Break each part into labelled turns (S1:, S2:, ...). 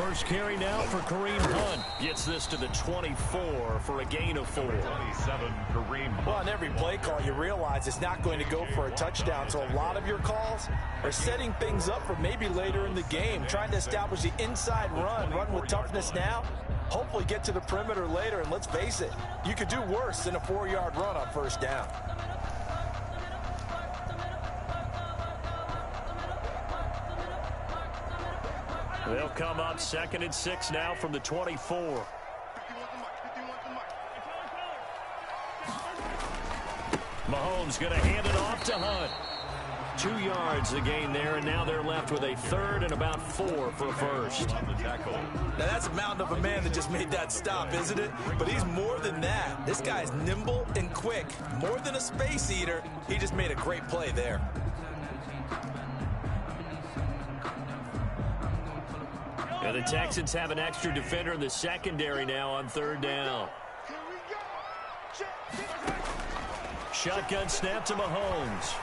S1: first carry now for Kareem Hunt. Gets this to the 24 for a gain of 4.
S2: 27, Kareem Hunt.
S3: Well, on every play call, you realize it's not going to go for a touchdown. So a lot of your calls are setting things up for maybe later in the game, trying to establish the inside run with toughness now, hopefully get to the perimeter later. And let's face it, you could do worse than a 4-yard run on first down.
S1: They'll come up 2nd and 6 now from the 24. Mahomes going to hand it off to Hunt. 2 yards the gain there, and now they're left with a 3rd and about 4 for a first.
S3: Now that's a mountain of a man that just made that stop, isn't it? But he's more than that. This guy's nimble and quick. More than a space eater, he just made a great play there.
S1: And the Texans have an extra defender in the secondary now on 3rd down. Shotgun snap to Mahomes.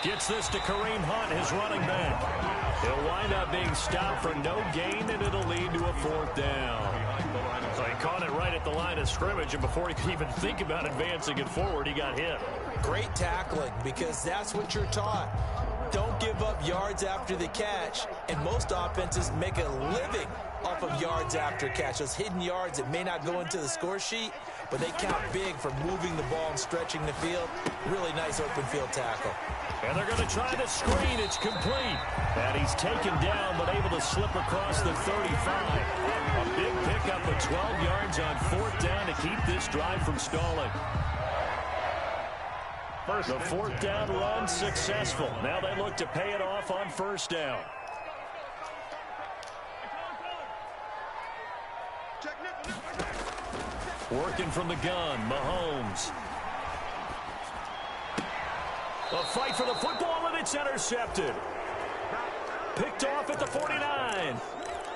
S1: Gets this to Kareem Hunt, his running back. He'll wind up being stopped for no gain, and it'll lead to a 4th down. So he caught it right at the line of scrimmage, and before he could even think about advancing it forward, he got hit.
S3: Great tackling, because that's what you're taught. Don't give up yards after the catch, and most offenses make a living off of yards after catch. Those hidden yards that may not go into the score sheet, but they count big for moving the ball and stretching the field. Really nice open field tackle.
S1: And they're going to try the screen. It's complete. And he's taken down, but able to slip across the 35. A big pickup of 12 yards on 4th down to keep this drive from stalling. The 4th down run successful. Now they look to pay it off on 1st down. Working from the gun, Mahomes. A fight for the football, and it's intercepted. Picked off at the 49.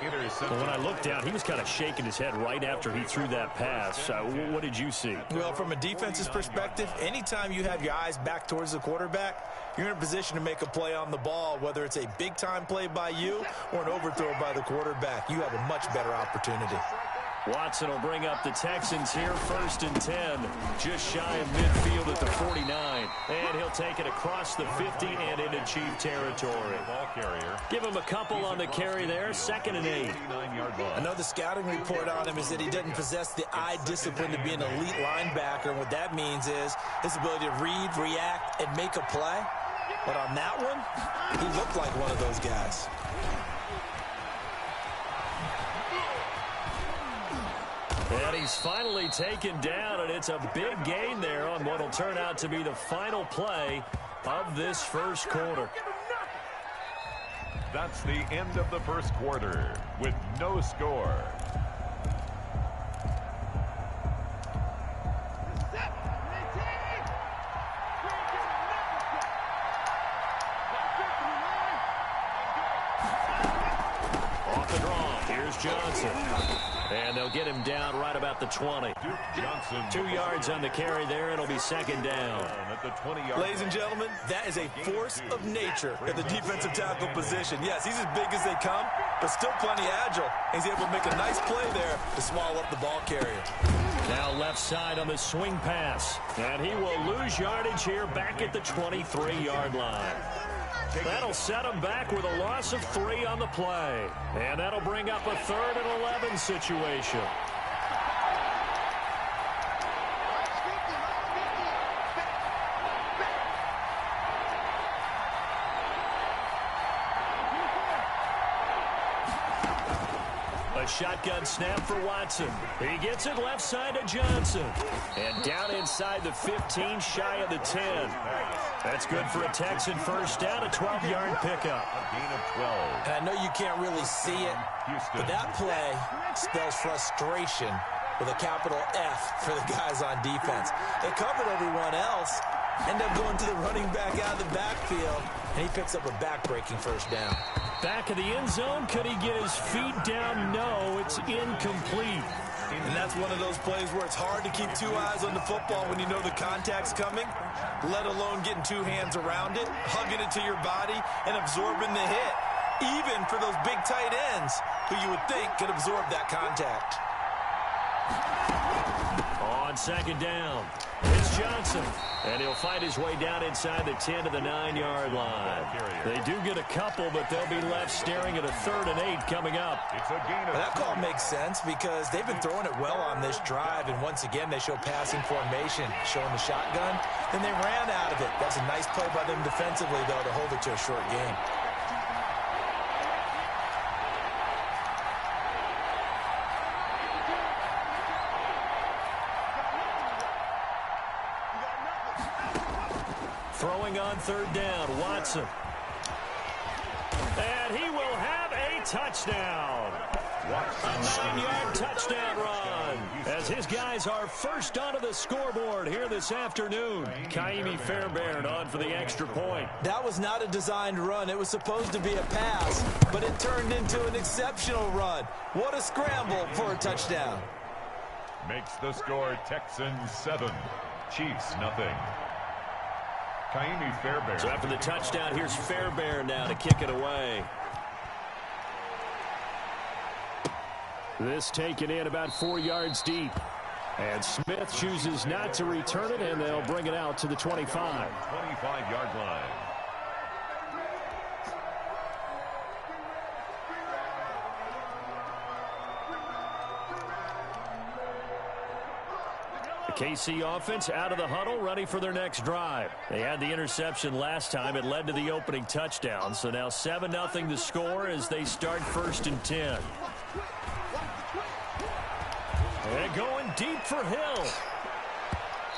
S1: Well, when I looked down, he was kind of shaking his head right after he threw that pass. What did you see?
S3: Well, from a defense's perspective, anytime you have your eyes back towards the quarterback, you're in a position to make a play on the ball, whether it's a big-time play by you or an overthrow by the quarterback. You have a much better opportunity.
S1: Watson will bring up the Texans here, 1st and 10, just shy of midfield at the 49. And he'll take it across the 50 and into Chief territory. Give him a couple on the carry there, 2nd and 8.
S3: I know the scouting report on him is that he doesn't possess the eye discipline to be an elite linebacker. And what that means is his ability to read, react, and make a play. But on that one, he looked like one of those guys.
S1: And he's finally taken down, and it's a big gain there on what will turn out to be the final play of this first quarter.
S2: That's the end of the first quarter with no score.
S1: Off and draw. Here's Johnson. And they'll get him down right about the 20.
S2: Johnson.
S1: 2 yards on the carry there. It'll be 2nd down.
S2: At the 20-yard
S3: Ladies and gentlemen, that is a force of nature at the defensive tackle position. Yes, he's as big as they come, but still plenty agile. He's able to make a nice play there to swallow up the ball carrier.
S1: Now left side on the swing pass. And he will lose yardage here back at the 23-yard line. That'll set him back with a loss of 3 on the play. And that'll bring up a 3rd and 11 situation. A shotgun snap for Watson. He gets it left side to Johnson. And down inside the 15, shy of the 10. That's good for a Texan first down, a 12-yard pickup.
S2: A gain of 12.
S3: And I know you can't really see it, but that play spells frustration with a capital F for the guys on defense. They covered everyone else, end up going to the running back out of the backfield, and he picks up a back-breaking first down.
S1: Back of the end zone, could he get his feet down? No, it's incomplete.
S3: And that's one of those plays where it's hard to keep 2 eyes on the football when you know the contact's coming, let alone getting 2 hands around it, hugging it to your body, and absorbing the hit. even for those big tight ends who you would think could absorb that contact.
S1: On second down, it's Johnson. And he'll fight his way down inside the 10 to the 9-yard line. They do get a couple, but they'll be left staring at a 3rd and 8 coming up.
S3: That call makes sense because they've been throwing it well on this drive, and once again they show passing formation, showing the shotgun. Then they ran out of it. That's a nice play by them defensively, though, to hold it to a short game.
S1: Throwing on 3rd down, Watson. And he will have a touchdown. A 9-yard touchdown run as his guys are first onto the scoreboard here this afternoon. Kaimi Fairbairn on for the extra point.
S3: That was not a designed run. It was supposed to be a pass, but it turned into an exceptional run. What a scramble for a touchdown.
S2: Makes the score Texans 7, Chiefs nothing. Kaimi Fairbairn.
S1: So after the touchdown, here's Fairbairn now to kick it away. This taken in about 4 yards deep. And Smith chooses not to return it, and they'll bring it out to the 25.
S2: 25-yard line.
S1: KC offense out of the huddle, ready for their next drive. They had the interception last time. It led to the opening touchdown. So now 7-0 the score as they start 1st and 10. And going deep for Hill.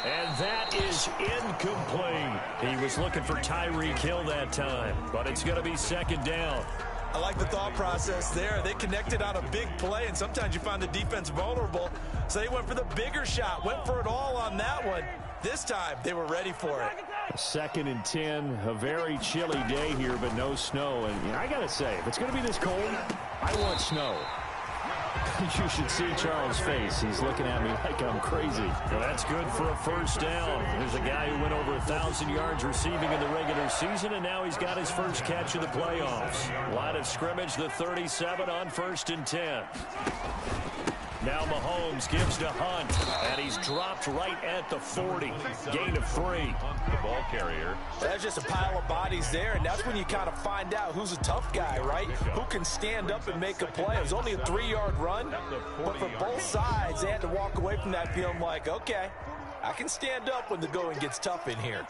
S1: And that is incomplete. He was looking for Tyreek Hill that time, but it's going to be 2nd down.
S3: I like the thought process there. They connected on a big play, and sometimes you find the defense vulnerable. So they went for the bigger shot, went for it all on that one. This time, they were ready for it.
S1: 2nd and 10, a very chilly day here, but no snow. And I got to say, if it's going to be this cold, I want snow. You should see Charles' face. He's looking at me like I'm crazy. Well, that's good for a 1st down. There's a guy who went over 1,000 yards receiving in the regular season, and now he's got his first catch of the playoffs. Line of scrimmage, the 37 on 1st and 10. Now Mahomes gives to Hunt, and he's dropped right at the 40. Gain of 3.
S2: The ball carrier.
S3: That's just a pile of bodies there, and that's when you kind of find out who's a tough guy, right? Who can stand up and make a play. It was only a 3-yard run, but for both sides, they had to walk away from that feeling like, okay, I can stand up when the going gets tough in here.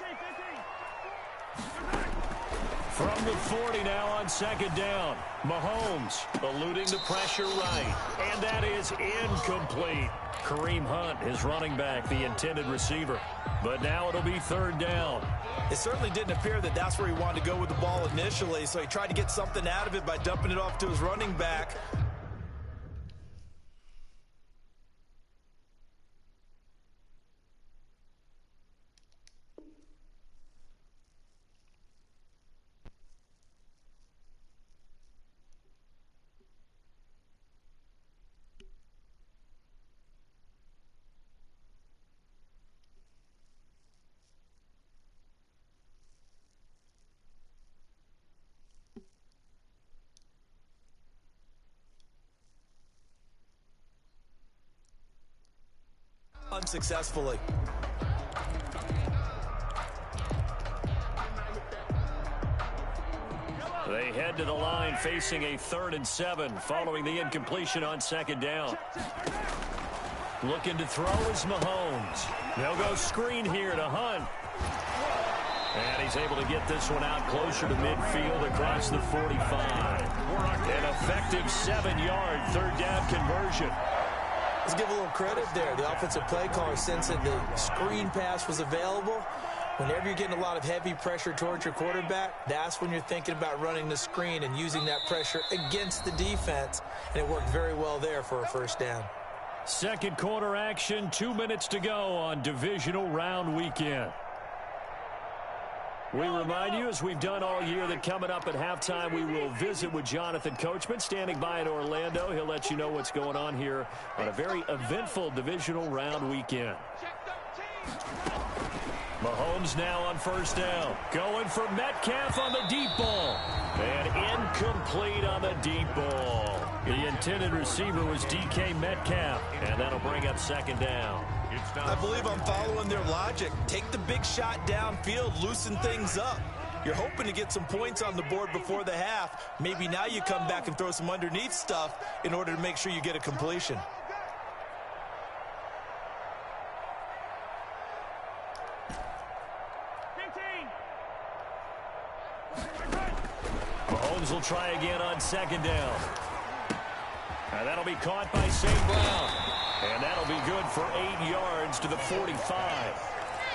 S1: From the 40 now on 2nd down. Mahomes eluding the pressure right. And that is incomplete. Kareem Hunt, his running back, the intended receiver. But now it'll be 3rd down.
S3: It certainly didn't appear that that's where he wanted to go with the ball initially, so he tried to get something out of it by dumping it off to his running back. Unsuccessfully.
S1: They head to the line facing a 3rd and 7 following the incompletion on 2nd down. Looking to throw is Mahomes. They'll go screen here to Hunt. And he's able to get this one out closer to midfield across the 45. An effective 7-yard 3rd down conversion.
S3: Let's give a little credit there. The offensive play caller sensed that the screen pass was available. Whenever you're getting a lot of heavy pressure towards your quarterback, that's when you're thinking about running the screen and using that pressure against the defense. And it worked very well there for a 1st down.
S1: 2nd quarter action, 2 minutes to go on divisional round weekend. We remind you, as we've done all year, that coming up at halftime, we will visit with Jonathan Coachman, standing by in Orlando. He'll let you know what's going on here on a very eventful divisional round weekend. Mahomes now on 1st down. Going for Metcalf on the deep ball. And Incomplete on the deep ball. The intended receiver was DK Metcalf, and that'll bring up second down.
S3: I believe I'm following their logic. Take the big shot downfield, loosen things up. You're hoping to get some points on the board before the half. Maybe now you come back and throw some underneath stuff in order to make sure you get a completion.
S1: Mahomes will try again on second down. And that'll be caught by St. Brown. And that'll be good for 8 yards to the 45.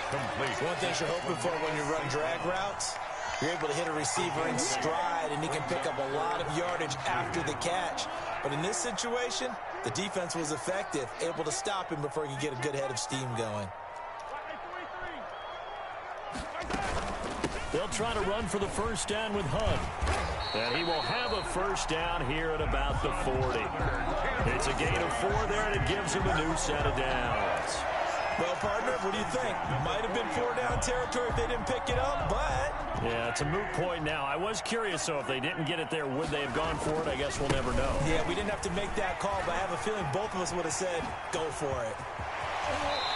S3: Complete. One thing you're hoping for when you run drag routes, you're able to hit a receiver in stride, and he can pick up a lot of yardage after the catch. But in this situation, the defense was effective, able to stop him before he could get a good head of steam going.
S1: They'll try to run for the first down with Hunt. And he will have a first down here at about the 40. It's a gain of 4 there, and it gives him a new set of downs.
S3: Well, partner, what do you think? Might have been 4-down territory if they didn't pick it up, but...
S1: Yeah, it's a moot point now. I was curious, so if they didn't get it there, would they have gone for it? I guess we'll never know.
S3: Yeah, we didn't have to make that call, but I have a feeling both of us would have said, go for it.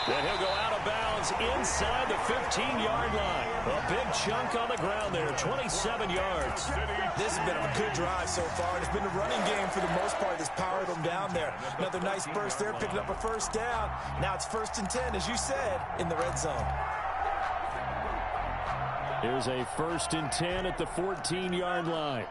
S1: Then he'll go out of bounds inside the 15-yard line. A big chunk on the ground there, 27 yards.
S3: This has been a good drive so far. It's been the running game for the most part that's powered them down there. Another nice burst there, picking up a first down. Now it's 1st and 10, as you said, in the red zone.
S1: Here's a 1st and 10 at the 14-yard line.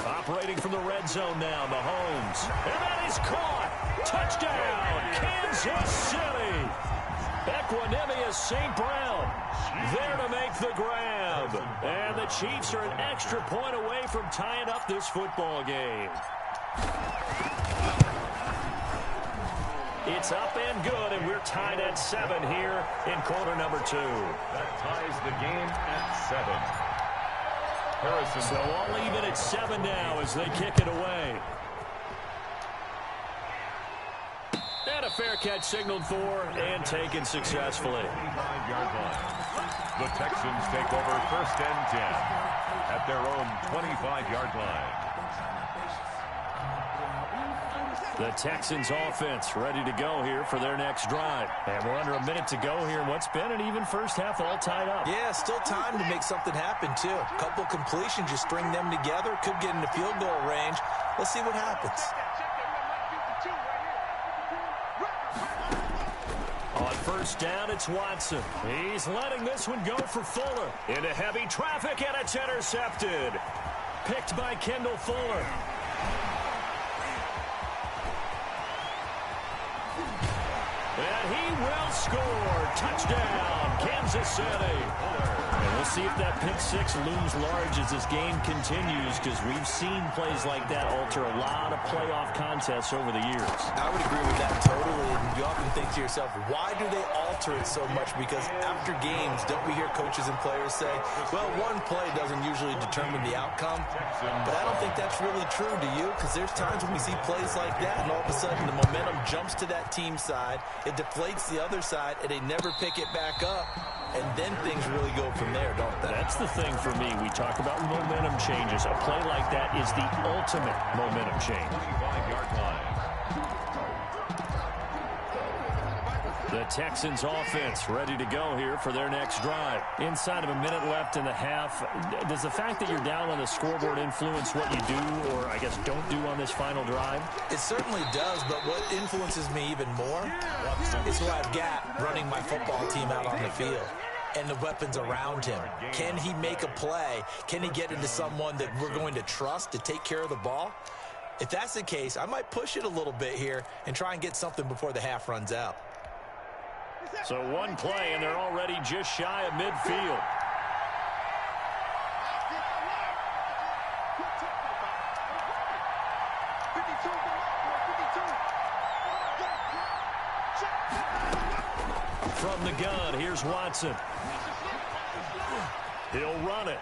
S1: Operating from the red zone now, Mahomes. And that is caught. Touchdown, Kansas City. Equanimous St. Brown there to make the grab. And the Chiefs are an extra point away from tying up this football game. It's up and good, and we're tied at 7 here in quarter number 2.
S2: That ties the game at 7.
S1: So all even at 7 now as they kick it away. And a fair catch signaled for and taken successfully.
S2: 25-yard line. The Texans take over 1st and 10 at their own 25-yard line.
S1: The Texans offense ready to go here for their next drive. And we're under a minute to go here in what's been an even first half, all tied up.
S3: Yeah, still time to make something happen, too. A couple completions, you string them together, could get into field goal range. Let's see what happens.
S1: On 1st down, it's Watson. He's letting this one go for Fuller. Into heavy traffic, and it's intercepted. Picked by Kendall Fuller. And he will score. Touchdown, Kansas City. And we'll see if that pick 6 looms large as this game continues, because we've seen plays like that alter a lot of playoff contests over the years.
S3: I would agree with that totally. And you often think to yourself, why do they alter it so much? Because after games, don't we hear coaches and players say, well, one play doesn't usually determine the outcome. But I don't think that's really true, do you? Because there's times when we see plays like that, and all of a sudden the momentum jumps to that team side, it deflates the other side, and they never pick it back up. And then things really go from there, don't they?
S1: That's the thing for me. We talk about momentum changes. A play like that is the ultimate momentum change.
S2: 25-yard line.
S1: The Texans offense ready to go here for their next drive. Inside of a minute left in the half, does the fact that you're down on the scoreboard influence what you do, or I guess don't do on this final drive?
S3: It certainly does, but what influences me even more is who I've got running my football team out on the field and the weapons around him. Can he make a play? Can he get into someone that we're going to trust to take care of the ball? If that's the case, I might push it a little bit here and try and get something before the half runs out.
S1: So one play, and they're already just shy of midfield. From the gun, here's Watson. He'll run it.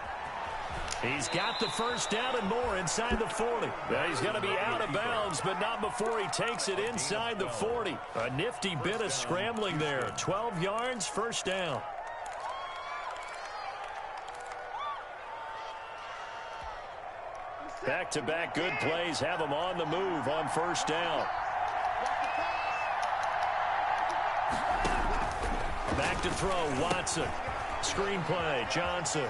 S1: He's got the first down and more inside the 40. Now he's going to be out of bounds, but not before he takes it inside the 40. A nifty bit of scrambling there. 12 yards, first down. Back-to-back good plays have them on the move on first down. Back to throw, Watson. Screen play, Johnson.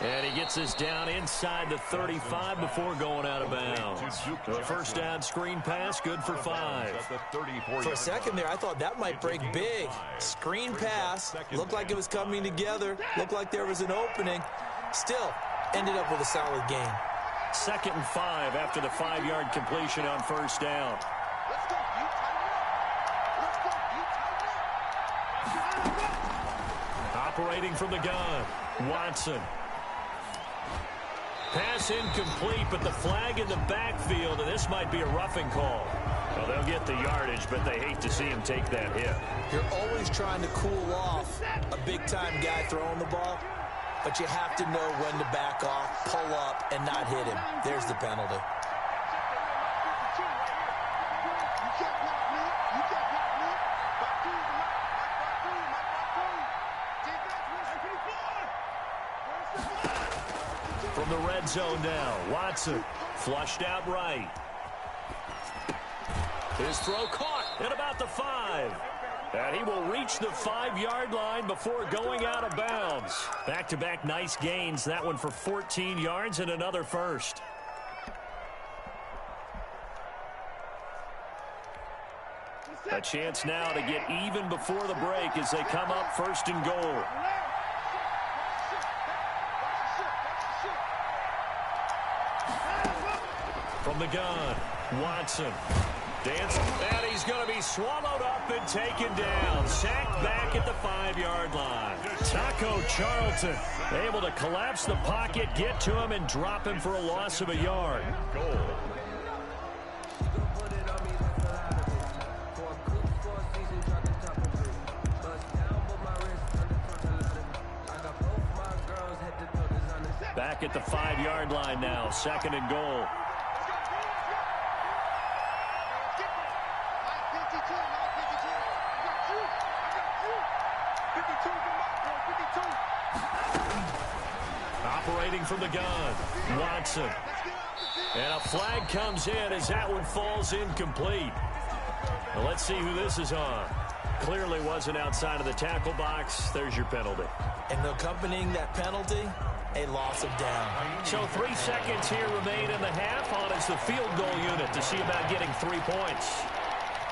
S1: And he gets this down inside the 35 before going out of bounds. The first down screen pass, good for 5.
S3: For a second there, I thought that might break big. Screen pass, looked like it was coming together, looked like there was an opening. Still, ended up with a solid gain.
S1: 2nd and 5 after the 5-yard completion on first down. Operating from the gun, Watson. Pass incomplete, but the flag in the backfield, and this might be a roughing call. Well, they'll get the yardage, but they hate to see him take that hit.
S3: You're always trying to cool off a big-time guy throwing the ball, but you have to know when to back off, pull up, and not hit him. There's the penalty.
S1: From the red zone now, Watson flushed out right. His throw caught at about the 5. And he will reach the 5-yard line before going out of bounds. Back-to-back nice gains, that one for 14 yards and another first. A chance now to get even before the break as they come up 1st and goal. From the gun, Watson. Dance, and he's going to be swallowed up and taken down. Sacked back at the 5-yard line. Taco Charlton able to collapse the pocket, get to him, and drop him for a loss of a yard.
S2: Goal.
S1: Back at the 5-yard line now, 2nd and goal. Operating from the gun, Watson. And a flag comes in as that one falls incomplete. Well, let's see who this is on. Clearly wasn't outside of the tackle box. There's your penalty.
S3: And accompanying that penalty, a loss of down.
S1: So 3 seconds here remain in the half on as the field goal unit to see about getting 3 points.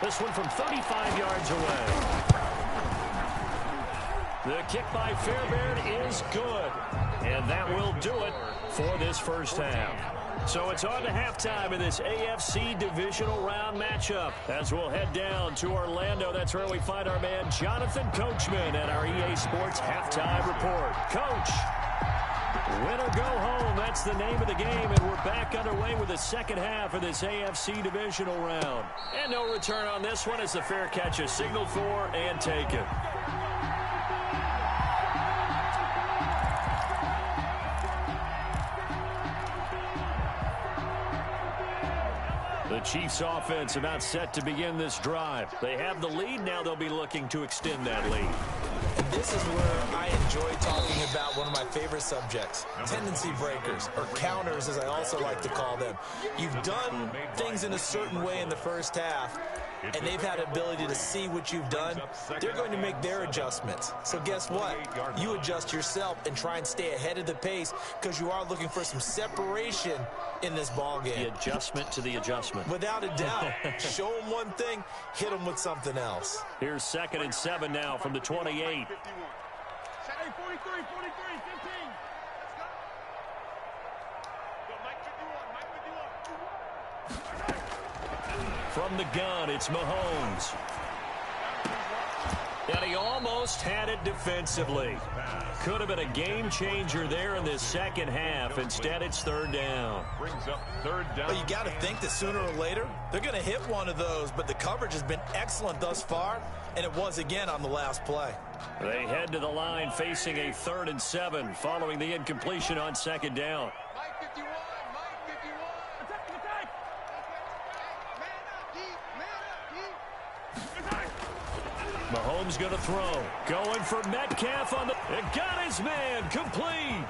S1: This one from 35 yards away. The kick by Fairbairn is good. And that will do it for this first half. So it's on to halftime in this AFC divisional round matchup. As we'll head down to Orlando, that's where we find our man Jonathan Coachman at our EA Sports Halftime Report. Coach, win or go home, that's the name of the game, and we're back underway with the second half of this AFC divisional round. And no return on this one as the fair catch is signaled for and taken. The Chiefs offense about set to begin this drive. They have the lead. Now they'll be looking to extend that lead.
S3: And this is where I enjoy talking about one of my favorite subjects, tendency breakers, or counters as I also like to call them. You've done things in a certain way in the first half, and they've had the ability to see what you've done. They're going to make their adjustments. So guess what? You adjust yourself and try and stay ahead of the pace because you are looking for some separation in this ball game.
S1: The adjustment to the adjustment.
S3: Without a doubt. Show them one thing, hit them with something else.
S1: Here's 2nd and 7 now from the 28. From the gun, it's Mahomes. And he almost had it defensively. Could have been a game changer there in this second half. Instead, it's 3rd down.
S2: Brings up 3rd down.
S3: Well, you got to think that sooner or later, they're going to hit one of those, but the coverage has been excellent thus far, and it was again on the last play.
S1: They head to the line facing a 3rd and 7 following the incompletion on 2nd down. Mahomes going to throw. Going for Metcalf on the... It got his man complete.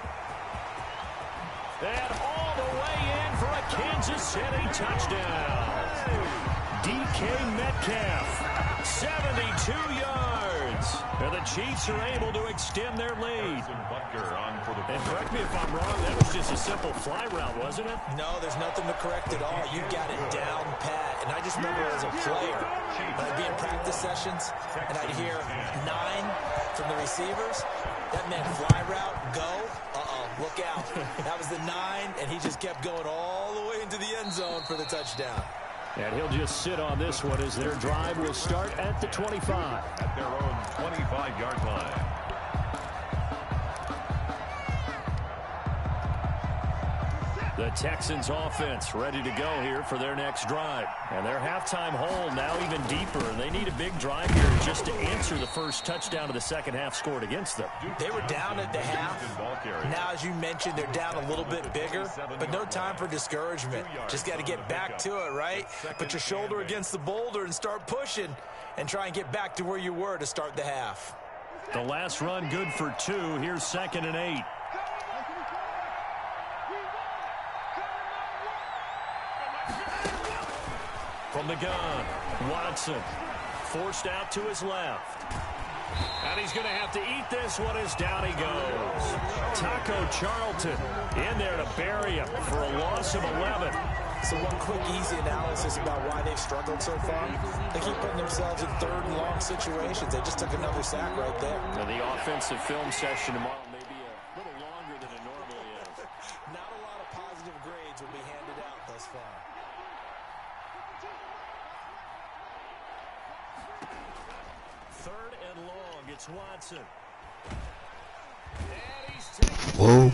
S1: And all the way in Kansas City touchdown. DK Metcalf, 72 yards. And the Chiefs are able to extend their lead. And correct me if I'm wrong, that was just a simple fly route, wasn't it?
S3: No, there's nothing to correct at all. You got it down pat. And I just remember as a player, when I'd be in practice sessions, and I'd hear 9 from the receivers, that meant fly route, go, look out. That was the 9, and he just kept going all the way into the end zone for the touchdown.
S1: And he'll just sit on this one as their drive will start at the 25.
S2: At their own 25-yard line.
S1: The Texans offense ready to go here for their next drive. And their halftime hole now even deeper. And they need a big drive here just to answer the first touchdown of the second half scored against them.
S3: They were down at the half. Now, as you mentioned, they're down a little bit bigger. But no time for discouragement. Just got to get back to it, right? Put your shoulder against the boulder and start pushing. And try and get back to where you were to start the half.
S1: The last run good for 2. Here's 2nd and 8. From the gun, Watson forced out to his left. And he's going to have to eat this one as down he goes. Taco Charlton in there to bury him for a loss of 11.
S3: So one quick, easy analysis about why they've struggled so far. They keep putting themselves in 3rd and long situations. They just took another sack right there.
S1: And the offensive film session tomorrow may be a little longer than it normally is.
S3: Not a lot of positive grades will be handed out thus far.
S1: Third and long, it's Watson. And he's taken
S4: Whoa.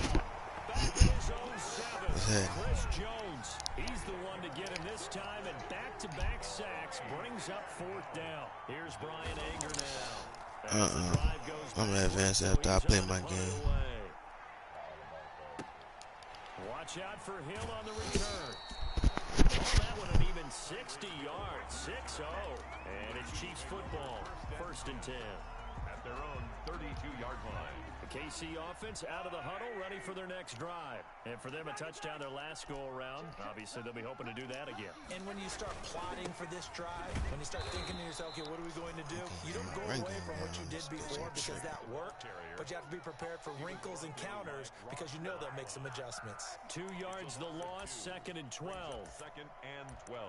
S1: back in his own 7.
S4: What's that?
S1: Chris Jones, he's the one to get him this time, and back-to-back sacks brings up 4th down. Here's Brian Anger now.
S4: I'm gonna advance after I play my game.
S1: Watch out for Hill on the return. Oh, that one an even 60 yards, 6-0. And it's Chiefs football, 1st and 10.
S2: At their own 32-yard line.
S1: The KC offense out of the huddle, ready for their next drive. And for them, a touchdown their last go-around. Obviously, they'll be hoping to do that again.
S3: And when you start plotting for this drive, when you start thinking to yourself, okay, what are we going to do? You don't go away from what you did before because that worked, but you have to be prepared for wrinkles and counters because you know they'll make some adjustments.
S1: 2 yards the loss, 2nd and 12.
S2: 2nd and 12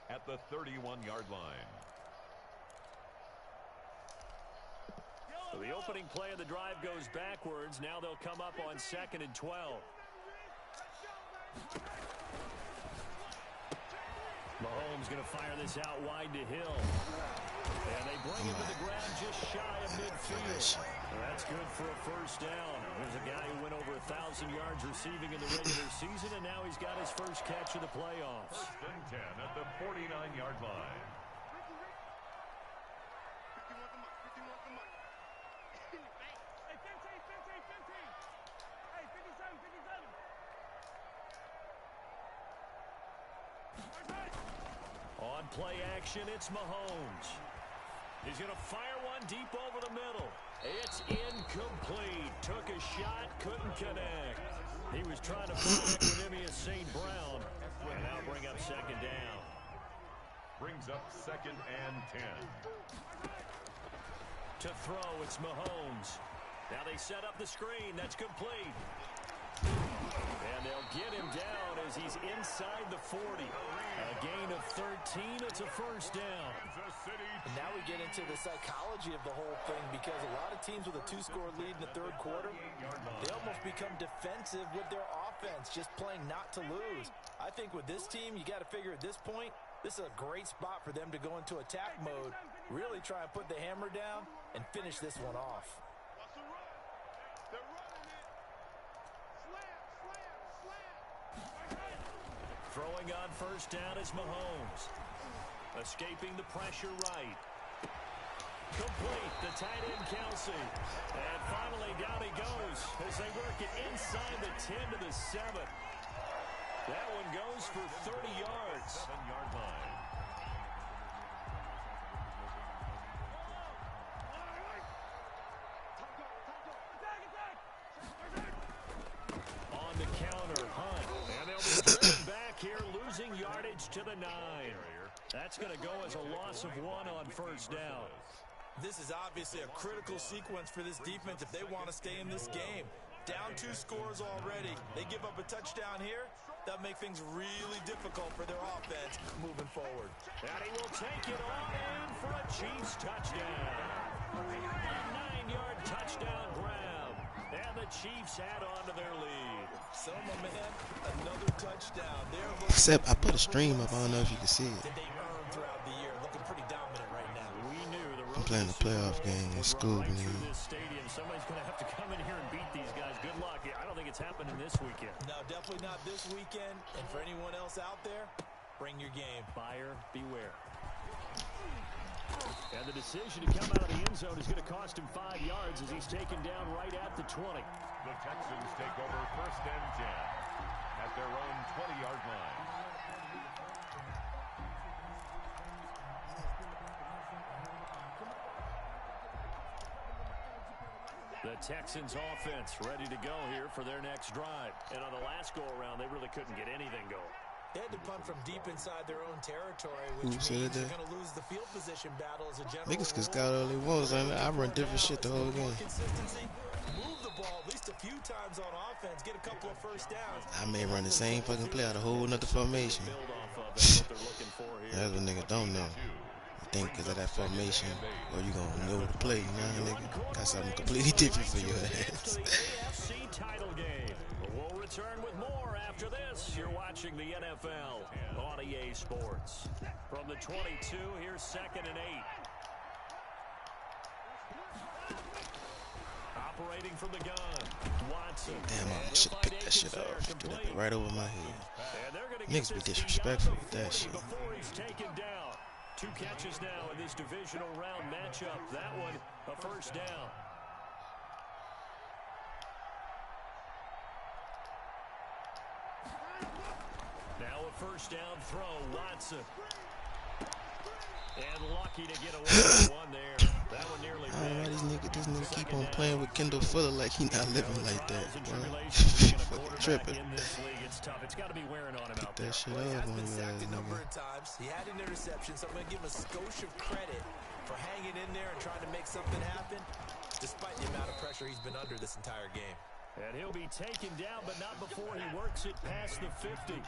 S2: at the 31-yard line.
S1: So the opening play of the drive goes backwards. Now they'll come up on 2nd and 12. Mahomes going to fire this out wide to Hill. And they bring him to the ground just shy of midfield. Well, that's good for a 1st down. There's a guy who went over 1,000 yards receiving in the regular season, and now he's got his first catch of the playoffs.
S2: 1st and 10 at the 49-yard line.
S1: On play action, it's Mahomes. He's going to fire one deep over the middle. It's incomplete. Took a shot, couldn't connect. He was trying to protect with St. Brown. And now bring up 2nd down.
S2: Brings up 2nd and 10.
S1: To throw, it's Mahomes. Now they set up the screen. That's complete. And they'll get him down as he's inside the 40. A gain of 13. It's a 1st down.
S3: And now we get into the psychology of the whole thing because a lot of teams with a 2-score lead in the 3rd quarter, they almost become defensive with their offense, just playing not to lose. I think with this team, you got to figure at this point, this is a great spot for them to go into attack mode, really try and put the hammer down and finish this one off.
S1: Throwing on 1st down is Mahomes. Escaping the pressure right. Complete. The tight end, Kelsey. And finally down he goes as they work it inside the 10 to the 7. That one goes for 30 yards.
S2: 7-yard line.
S1: On the counter, Hunt. And they'll be driven back losing yardage to the 9. That's going to go as a loss of 1 on first down.
S3: This is obviously a critical sequence for this defense if they want to stay in this game. Down 2 scores already. They give up a touchdown here. That'll make things really difficult for their offense moving forward.
S1: And he will take it on in for a Chiefs touchdown. A 9-yard touchdown grab. And the Chiefs add on to their lead.
S3: So, my man, another touchdown.
S4: Except I put a stream up. I don't know if you can see it.
S3: Did they earn throughout the year? Looking pretty dominant right now.
S1: We knew the
S4: I'm playing a playoff game in school.
S1: Somebody's going to have to come in here and beat these guys. Good luck. I don't think it's happening this weekend.
S3: No, definitely not this weekend. And for anyone else out there, bring your game.
S1: Buyer beware. And the decision to come out of the end zone is going to cost him 5 yards as he's taken down right at the 20.
S2: The Texans take over first and 10 at their own 20-yard line.
S1: The Texans offense ready to go here for their next drive. And on the last go-around, they really couldn't get anything going.
S3: They had to punt from deep inside their own territory, which means they're going to lose the field position battle as a general
S4: Niggas can scout all they want. I run different shit the whole game.
S3: Consistency, move the ball at least a few times on offense, get a couple of first downs.
S4: I may run the same fucking play out a whole nother formation. That's what niggas don't know. You think because of that formation, or you gonna know the play, you know, nigga? Got something completely different for your ass.
S1: AFC title game. We'll return with more after this. You're watching the NFL on EA Sports. From the 22, here's 2nd and 8. Operating from the gun, Watson.
S4: Damn, I should have picked that shit off. Do that right over my head. Niggas be disrespectful with that shit.
S1: Before he's taken down. 2 catches now in this divisional round matchup. That one, a first down. Now a first down throw, Watson. And lucky to get away with one there. That one nearly
S4: I don't know why this nigga keep on playing with Kendall Fuller like he not living like that, bro. Fucking tripping.
S1: It's got to be wearing on him out there.
S4: That shit
S3: Well, he
S4: up
S3: has
S4: on
S3: been
S4: you
S3: sacked
S4: guys,
S3: a number
S4: nigga.
S3: of times. He had an interception, so I'm going to give him a skosh of credit for hanging in there and trying to make something happen, despite the amount of pressure he's been under this entire game.
S1: And he'll be taken down, but not before he works it past the 50.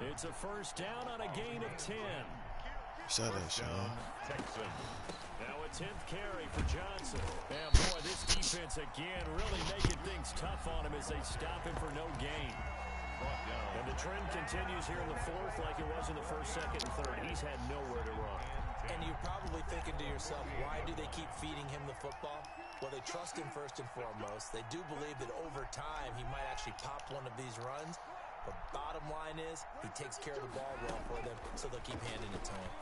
S1: It's a first down on a gain of 10.
S4: Shut up, Sean.
S1: Now a 10th carry for Johnson. And boy, this defense again really making things tough on him as they stop him for no gain. And the trend continues here in the 4th like it was in the 1st, 2nd, and 3rd. He's had nowhere to run.
S3: And you're probably thinking to yourself, why do they keep feeding him the football? Well, they trust him first and foremost. They do believe that over time he might actually pop one of these runs. But bottom line is, he takes care of the ball well for them, so they'll keep handing it to him.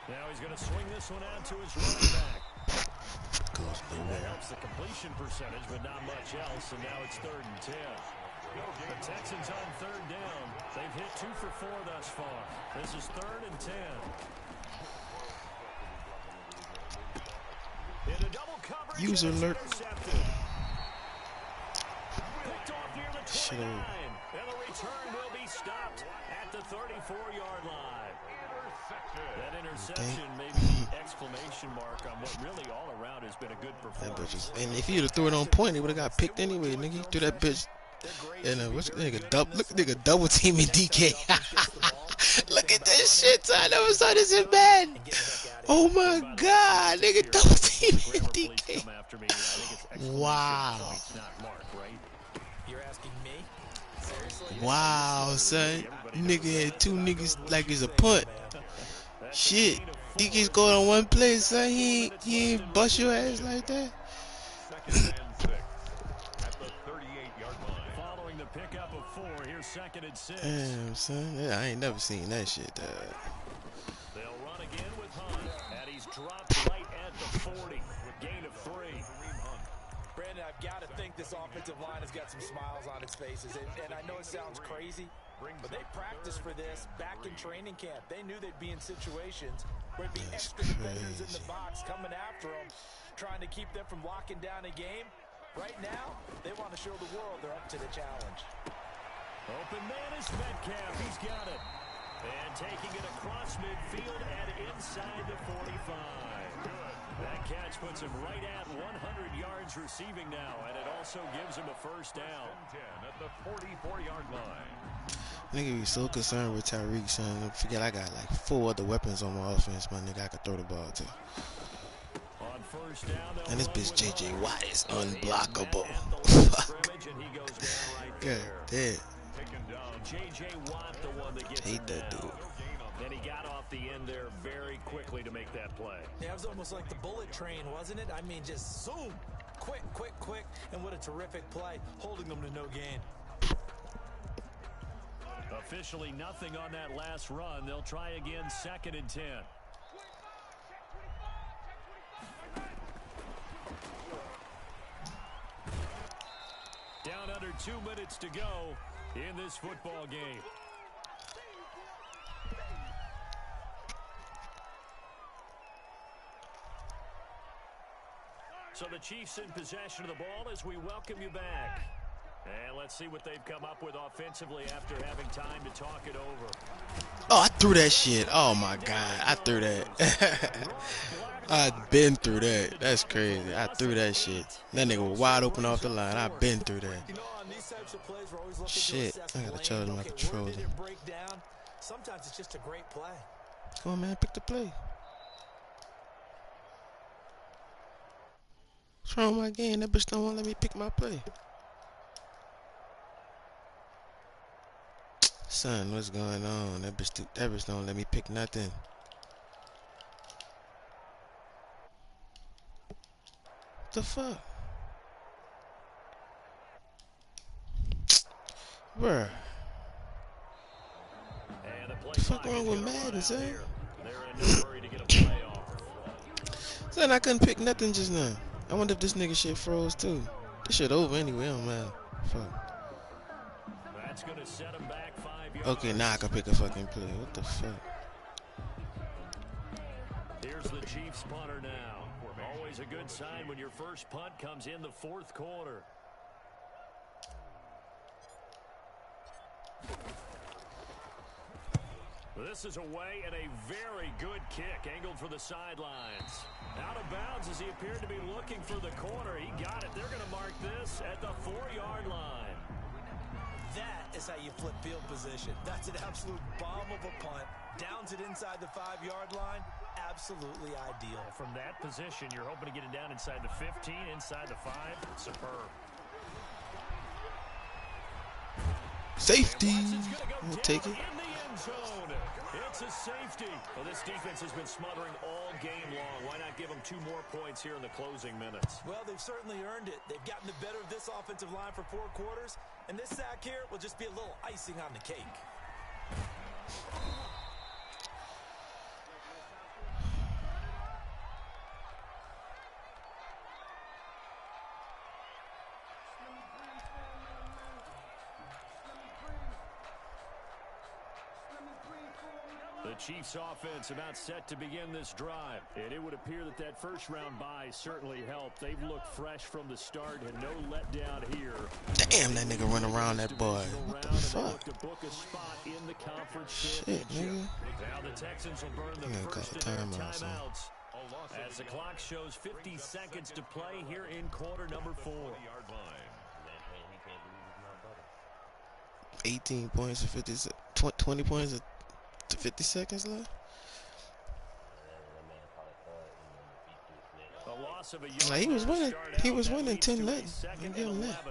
S1: Now he's going to swing this one out to his running back. That helps the completion percentage, but not much else. And now it's 3rd and 10. The Texans on 3rd down. They've hit 2 for 4 thus far. This is 3rd and 10. In a double coverage,
S4: User alert.
S1: Picked off near the 29. And the return will be stopped at the 34-yard line. That interception, maybe the exclamation mark on what really all around has been a good performance.
S4: And if he would have threw it on point, he would have got picked anyway, nigga. He threw that bitch. And what's nigga double teaming DK. Look at this shit, son. I never saw this in Madden. Oh my god, nigga, double teaming DK. Wow.
S3: You're asking me? Seriously?
S4: Wow, son. Nigga had 2 niggas like it's a punt. Shit. DK scored on 1 play, son. He ain't bust your ass like that.
S1: Pickup of 4. Here's 2nd and 6.
S4: Damn, son. I ain't never seen that shit, dog.
S1: They'll run again with Hunt. And he's dropped right at the 40. Gain of 3.
S3: Brandon, I've got to think this offensive line has got some smiles on its faces. And I know it sounds crazy, but they practiced for this back in training camp. They knew they'd be in situations where there'd be extra defenders in the box coming after them, trying to keep them from locking down a game. Right now, they want to show the world they're up to the challenge.
S1: Open man is Metcalf. He's got it. And taking it across midfield and inside the 45. That catch puts him right at 100 yards receiving now, and it also gives him a first down.
S2: 10 at the 44-yard line.
S4: Nigga be so concerned with Tyreek, son. Don't forget I got like 4 other weapons on my offense, my nigga. I could throw the ball to.
S1: On first down,
S4: And this bitch J.J. Watt is unblockable. God damn.
S1: J.J. Watt, the one that gets
S4: Hate that dude.
S1: And he got off the end there very quickly to make that play.
S3: Yeah, it was almost like the bullet train, wasn't it? I mean, just zoom. Quick, quick, quick. And what a terrific play, holding them to no gain.
S1: Officially nothing on that last run. They'll try again, 2nd and 10. Down under 2 minutes to go in this football game. So the Chiefs in possession of the ball as we welcome you back. And let's see what they've come up with offensively after having time to talk it over.
S4: Oh, I threw that shit. Oh, my God. I threw that. I've been through that. That's crazy. I threw that shit. That nigga was wide open off the line. I've been through that. Shit. I got to charge my controller.
S3: Sometimes it's just a great play.
S4: Come on, man. Pick the play. What's wrong with my game? That bitch don't want to let me pick my play. Son, what's going on? That bitch don't let me pick nothing. What the fuck? Bruh. What the fuck wrong with Madden, son?
S1: They're in no hurry to get a play off.
S4: Son, I couldn't pick nothing just now. I wonder if this nigga shit froze too. This shit over anyway, it don't matter. Fuck.
S1: That's gonna set him back 5 yards.
S4: Okay, now I can pick a fucking play. What the fuck?
S1: Here's the Chiefs punter now. Always a good sign when your first punt comes in the 4th quarter. This is away and a very good kick angled for the sidelines. Out of bounds as he appeared to be looking for the corner. He got it. They're going to mark this at the 4-yard line.
S3: That is how you flip field position. That's an absolute bomb of a punt. Downs it inside the 5-yard line. Absolutely ideal.
S1: From that position, you're hoping to get it down inside the 15, inside the 5. Superb.
S4: Safety. We'll take it.
S1: It's a safety. Well, this defense has been smothering all game long. Why not give them 2 more points here in the closing minutes?
S3: Well, they've certainly earned it. They've gotten the better of this offensive line for 4 quarters, and this sack here will just be a little icing on the cake.
S1: The Chiefs offense about set to begin this drive. And it would appear that that first round bye certainly helped. They've looked fresh from the start and no letdown here.
S4: Damn, that nigga run around that boy. What the fuck?
S1: To book a spot in the conference
S4: Shit, nigga.
S1: Now the Texans will burn the first of their timeouts. As the clock shows 50 seconds to play here in quarter number 4.
S4: 18 points and 20 points and 50 seconds left. Like, he was winning 10-0. Give him that.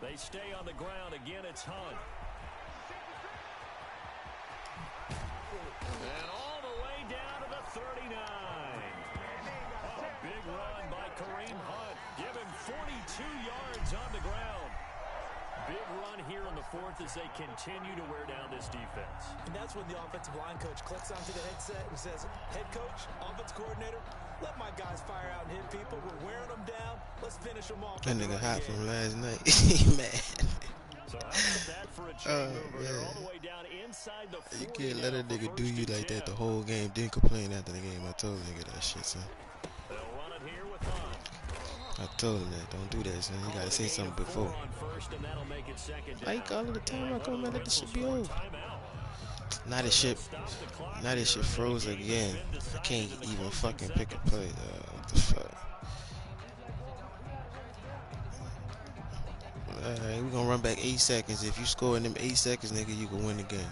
S1: They stay on the ground again. It's Hunt. And all the way down to the 39. A big run by Kareem Hunt. Give him 42 yards on the ground. Big run here in the 4th as they continue to wear down this defense.
S3: And that's when the offensive line coach clicks onto the headset and says, head coach, offense coordinator, let my guys fire out and hit people. We're wearing them down. Let's finish them off.
S4: That nigga hot from last night. He mad.
S1: So how about that for a changeover? They're all the way down inside the 40.
S4: You can't let a nigga do you like that the whole game. Didn't complain after the game. I told nigga that shit, son.
S1: They'll run it here with Hunt.
S4: I told him that. Don't do that, son. You gotta say something before. Why you calling the timeout? Come on, let this shit be over. Now this shit froze again. I can't even fucking pick a play. What the fuck? Alright, we gonna run back 8 seconds. If you score in them 8 seconds, nigga, you can win the game.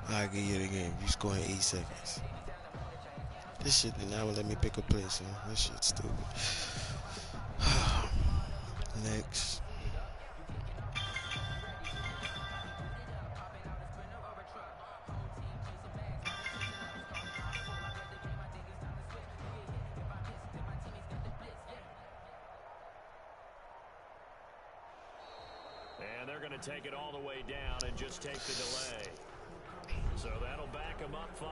S4: I'll give you the game if you score in 8 seconds. This shit did not let me pick a play, son. This shit's stupid. Next.
S1: And they're going to take it all the way down and just take the delay. So that'll back them up 5.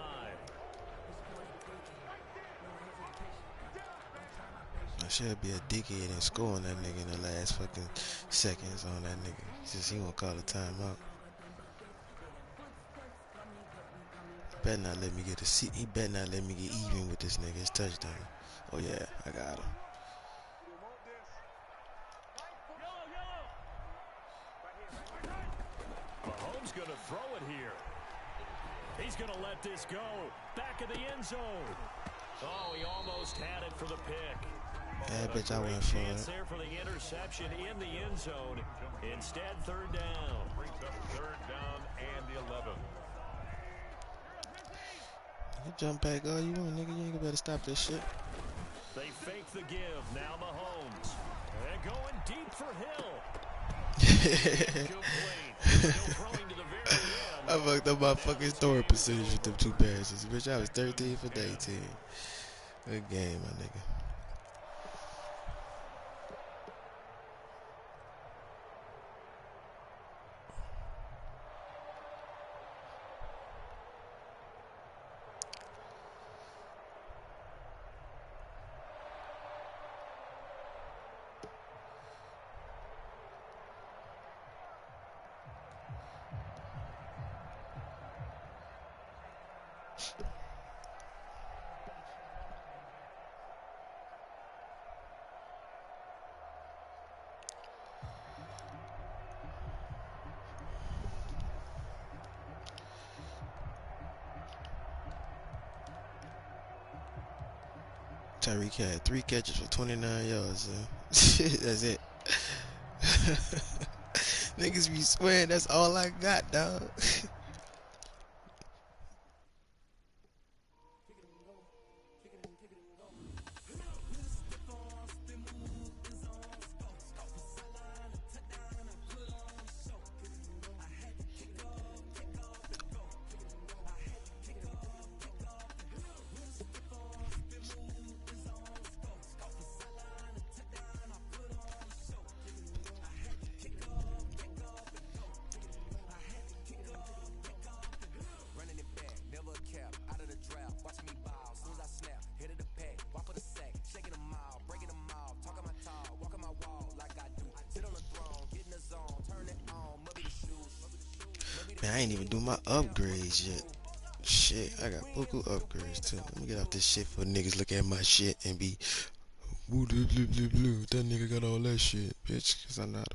S4: I should be a dickhead and score on that nigga in the last fucking seconds on that nigga. Just he won't call a timeout. Better not let me get a seat. He better not let me get even with this nigga. It's touchdown. Oh yeah, I got him.
S1: Mahomes going to throw it here. He's going to let this go. Back of the end zone. Oh, he almost had it for the pick.
S4: Yeah, bitch, I went for it.
S1: There for the interception in the end zone. Instead, 3rd down.
S2: Brings up 3rd down and 11.
S4: You jump back all you want, nigga. You ain't better stop this shit.
S1: They fake the give. Now Mahomes. And going deep for Hill.
S4: I fucked up my fucking story percentage with them 2 passes. Bitch, I was 13 for 18. Good game, my nigga. Tyreek had 3 catches for 29 yards. That's it. Niggas be swearing that's all I got, dog. Man, I ain't even do my upgrades yet. Shit, I got buku upgrades too. Let me get off this shit for niggas look at my shit and be woo, that nigga got all that shit, bitch. Cause I'm not